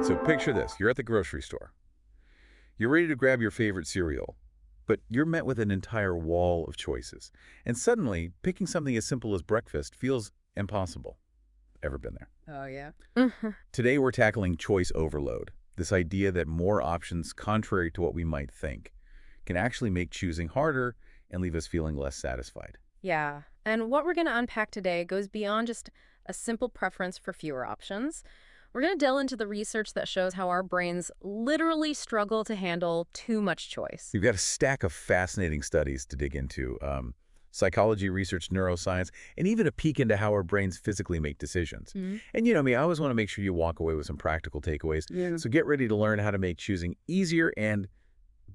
right, so picture this. You're at the grocery store. You're ready to grab your favorite cereal, but you're met with an entire wall of choices. And suddenly, picking something as simple as breakfast feels impossible. Ever been there? Oh, yeah. Today, we're tackling choice overload, this idea that more options, contrary to what we might think, can actually make choosing harder and leave us feeling less satisfied. Yeah. And what we're going to unpack today goes beyond just a simple preference for fewer options. We're going to delve into the research that shows how our brains literally struggle to handle too much choice. We've got a stack of fascinating studies to dig into, psychology research, neuroscience, and even a peek into how our brains physically make decisions. Mhm. And you know me, I always want to make sure you walk away with some practical takeaways. Yeah. So get ready to learn how to make choosing easier and,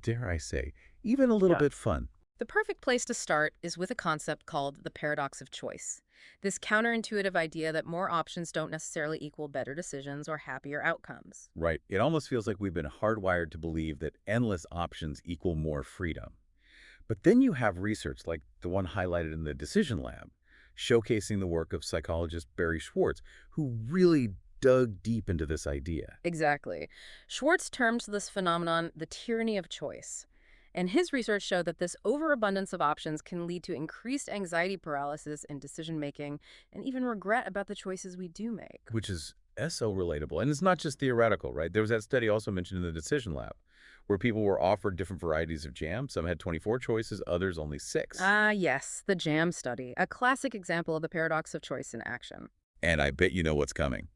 dare I say, even a little bit fun. The perfect place to start is with a concept called the paradox of choice. This counterintuitive idea that more options don't necessarily equal better decisions or happier outcomes. Right. It almost feels like we've been hardwired to believe that endless options equal more freedom. But then you have research like the one highlighted in the Decision Lab, showcasing the work of psychologist Barry Schwartz, who really dug deep into this idea. Exactly. Schwartz termed this phenomenon the tyranny of choice. And his research showed that this overabundance of options can lead to increased anxiety paralysis in decision making and even regret about the choices we do make. Which is so relatable. And it's not just theoretical, right? There was that study also mentioned in the Decision Lab, where people were offered different varieties of jam. Some had 24 choices, others only 6. Ah, yes, the JAM study, a classic example of the paradox of choice in action. And I bet you know what's coming.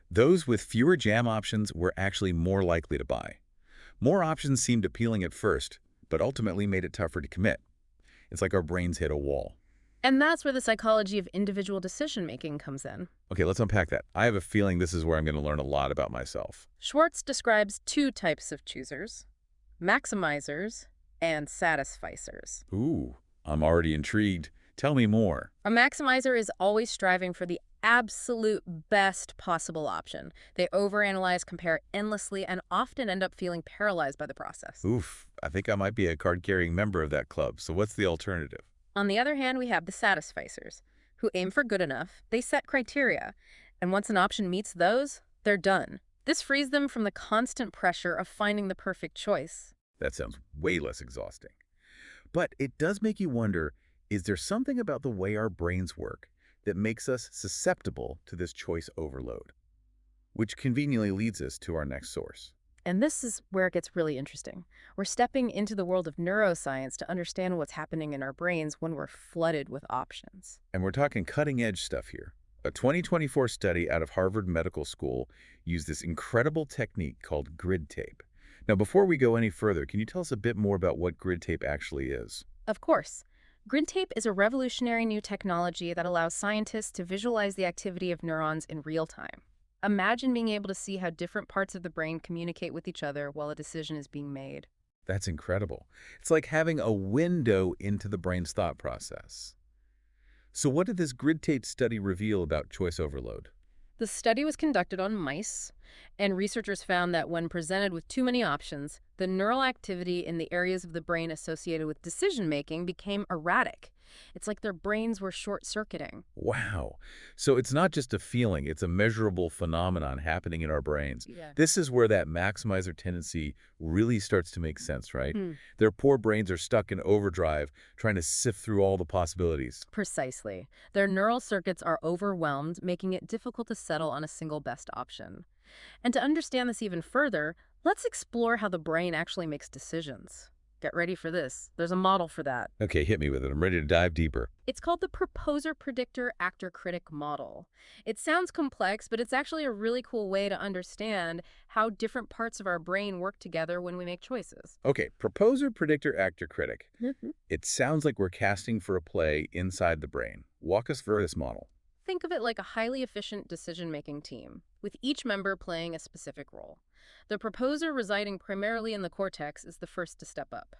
Those with fewer jam options were actually more likely to buy. More options seemed appealing at first, but ultimately made it tougher to commit. It's like our brains hit a wall. And that's where the psychology of individual decision making comes in. Okay, let's unpack that. I have a feeling this is where I'm going to learn a lot about myself. Schwartz describes two types of choosers: maximizers and satisficers. Ooh, I'm already intrigued. Tell me more. A maximizer is always striving for the absolute best possible option. They overanalyze, compare endlessly, and often end up feeling paralyzed by the process. Oof, I think I might be a card-carrying member of that club. So what's the alternative? On the other hand, we have the satisficers, who aim for good enough. They set criteria, and once an option meets those, they're done. This frees them from the constant pressure of finding the perfect choice. That sounds way less exhausting. But it does make you wonder, is there something about the way our brains work that makes us susceptible to this choice overload? Which conveniently leads us to our next source. And this is where it gets really interesting. We're stepping into the world of neuroscience to understand what's happening in our brains when we're flooded with options. And we're talking cutting-edge stuff here. A 2024 study out of Harvard Medical School used this incredible technique called grid tape. Now, before we go any further, can you tell us a bit more about what grid tape actually is? Of course, grid tape is a revolutionary new technology that allows scientists to visualize the activity of neurons in real time. Imagine being able to see how different parts of the brain communicate with each other while a decision is being made. That's incredible. It's like having a window into the brain's thought process. So what did this grid tape study reveal about choice overload? The study was conducted on mice, and researchers found that when presented with too many options, the neural activity in the areas of the brain associated with decision-making became erratic. It's like their brains were short-circuiting. Wow. So it's not just a feeling, it's a measurable phenomenon happening in our brains. Yeah. This is where that maximizer tendency really starts to make sense, right? Hmm. Their poor brains are stuck in overdrive, trying to sift through all the possibilities. Precisely. Their neural circuits are overwhelmed, making it difficult to settle on a single best option. And to understand this even further, let's explore how the brain actually makes decisions. Get ready for this. There's a model for that. Okay, hit me with it. I'm ready to dive deeper. It's called the proposer-predictor-actor-critic model. It sounds complex, but it's actually a really cool way to understand how different parts of our brain work together when we make choices. Okay, proposer, predictor, actor, critic. Mhm. It sounds like we're casting for a play inside the brain. Walk us through this model. Think of it like a highly efficient decision-making team, with each member playing a specific role. The proposer, residing primarily in the cortex, is the first to step up.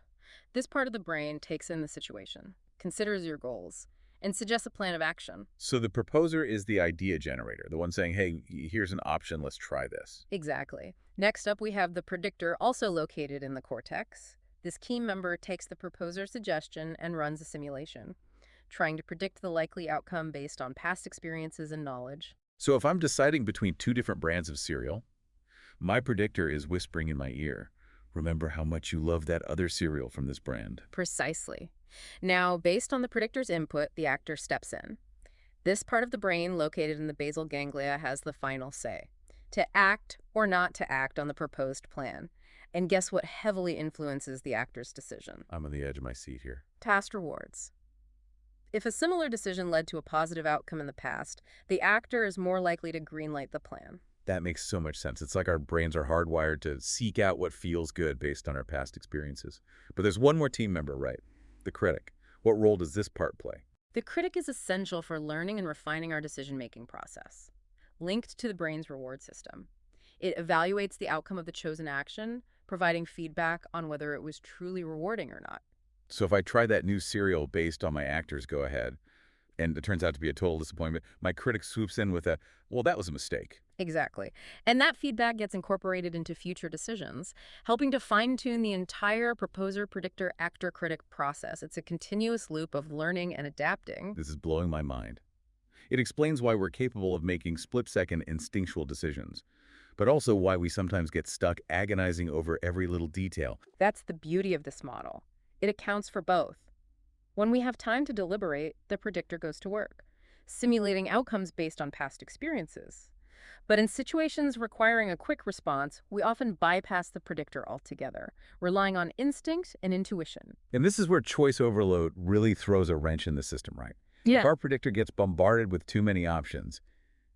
This part of the brain takes in the situation, considers your goals, and suggests a plan of action. So the proposer is the idea generator, the one saying, hey, here's an option, let's try this. Exactly. Next up, we have the predictor, also located in the cortex. This key member takes the proposer's suggestion and runs a simulation, trying to predict the likely outcome based on past experiences and knowledge. So if I'm deciding between two different brands of cereal, My predictor is whispering in my ear, remember how much you love that other cereal from this brand. Precisely. Now, based on the predictor's input, the actor steps in. This part of the brain, located in the basal ganglia, has the final say to act or not to act on the proposed plan. And guess what heavily influences the actor's decision? I'm on the edge of my seat here. Past rewards. If a similar decision led to a positive outcome in the past, the actor is more likely to greenlight the plan. That makes so much sense. It's like our brains are hardwired to seek out what feels good based on our past experiences. But there's one more team member, right? The critic. What role does this part play? The critic is essential for learning and refining our decision-making process, linked to the brain's reward system. It evaluates the outcome of the chosen action, providing feedback on whether it was truly rewarding or not. So if I try that new cereal based on my actor's go-ahead, and it turns out to be a total disappointment, my critic swoops in with a, well, that was a mistake. Exactly. And that feedback gets incorporated into future decisions, helping to fine-tune the entire proposer, predictor, actor, critic process. It's a continuous loop of learning and adapting. This is blowing my mind. It explains why we're capable of making split-second instinctual decisions, but also why we sometimes get stuck agonizing over every little detail. That's the beauty of this model. It accounts for both. When we have time to deliberate, the predictor goes to work, simulating outcomes based on past experiences. But in situations requiring a quick response, we often bypass the predictor altogether, relying on instinct and intuition. And this is where choice overload really throws a wrench in the system, right? If Yeah. our predictor gets bombarded with too many options,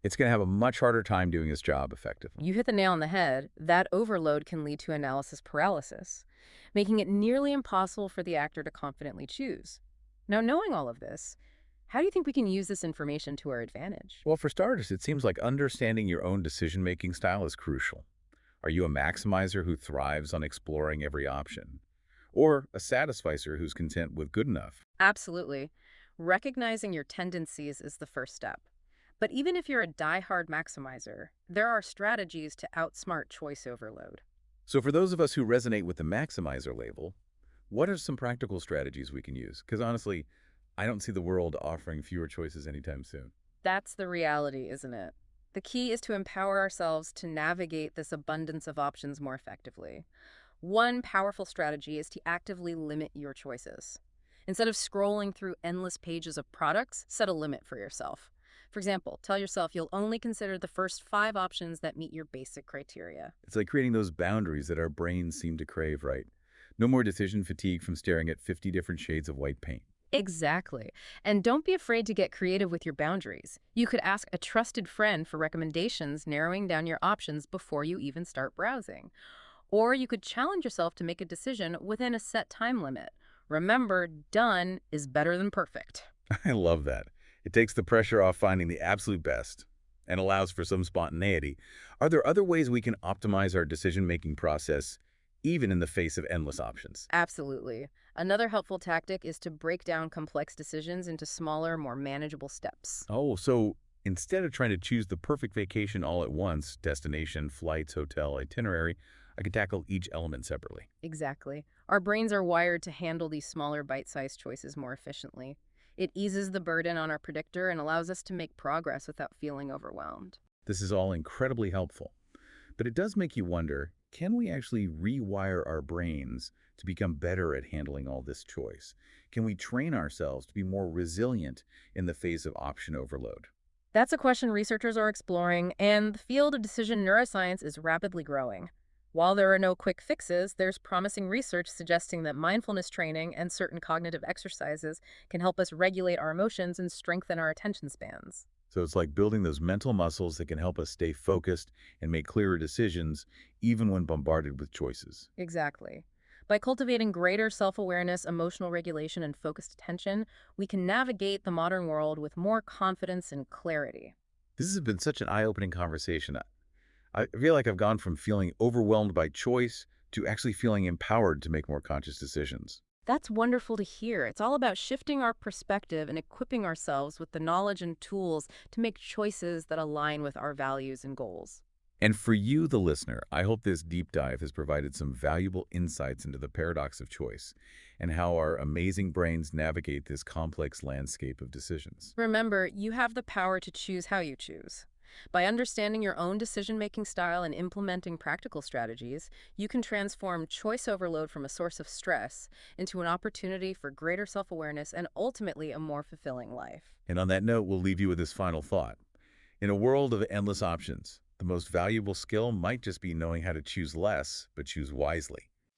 it's going to have a much harder time doing its job effectively. You hit the nail on the head. That overload can lead to analysis paralysis, making it nearly impossible for the actor to confidently choose. Now, knowing all of this, how do you think we can use this information to our advantage? Well, for starters, it seems like understanding your own decision-making style is crucial. Are you a maximizer who thrives on exploring every option? Or a satisficer who's content with good enough? Absolutely. Recognizing your tendencies is the first step. But even if you're a die-hard maximizer, there are strategies to outsmart choice overload. So for those of us who resonate with the maximizer label, what are some practical strategies we can use? Because honestly, I don't see the world offering fewer choices anytime soon. That's the reality, isn't it? The key is to empower ourselves to navigate this abundance of options more effectively. One powerful strategy is to actively limit your choices. Instead of scrolling through endless pages of products, set a limit for yourself. For example, tell yourself you'll only consider the first 5 options that meet your basic criteria. It's like creating those boundaries that our brains seem to crave, right? No more decision fatigue from staring at 50 different shades of white paint. Exactly. And don't be afraid to get creative with your boundaries. You could ask a trusted friend for recommendations, narrowing down your options before you even start browsing. Or you could challenge yourself to make a decision within a set time limit. Remember, done is better than perfect. I love that. It takes the pressure off finding the absolute best and allows for some spontaneity. Are there other ways we can optimize our decision-making process, even in the face of endless options? Absolutely. Another helpful tactic is to break down complex decisions into smaller, more manageable steps. Oh, so instead of trying to choose the perfect vacation all at once, destination, flights, hotel, itinerary, I could tackle each element separately. Exactly. Our brains are wired to handle these smaller, bite-sized choices more efficiently. It eases the burden on our predictor and allows us to make progress without feeling overwhelmed. This is all incredibly helpful. But it does make you wonder, can we actually rewire our brains to become better at handling all this choice? Can we train ourselves to be more resilient in the face of option overload? That's a question researchers are exploring, and the field of decision neuroscience is rapidly growing. While there are no quick fixes, there's promising research suggesting that mindfulness training and certain cognitive exercises can help us regulate our emotions and strengthen our attention spans. So it's like building those mental muscles that can help us stay focused and make clearer decisions, even when bombarded with choices. Exactly. By cultivating greater self-awareness, emotional regulation, and focused attention, we can navigate the modern world with more confidence and clarity. This has been such an eye-opening conversation. I feel like I've gone from feeling overwhelmed by choice to actually feeling empowered to make more conscious decisions. That's wonderful to hear. It's all about shifting our perspective and equipping ourselves with the knowledge and tools to make choices that align with our values and goals. And for you, the listener, I hope this deep dive has provided some valuable insights into the paradox of choice and how our amazing brains navigate this complex landscape of decisions. Remember, you have the power to choose how you choose. By understanding your own decision-making style and implementing practical strategies, you can transform choice overload from a source of stress into an opportunity for greater self-awareness and ultimately a more fulfilling life. And on that note, we'll leave you with this final thought. In a world of endless options, the most valuable skill might just be knowing how to choose less, but choose wisely.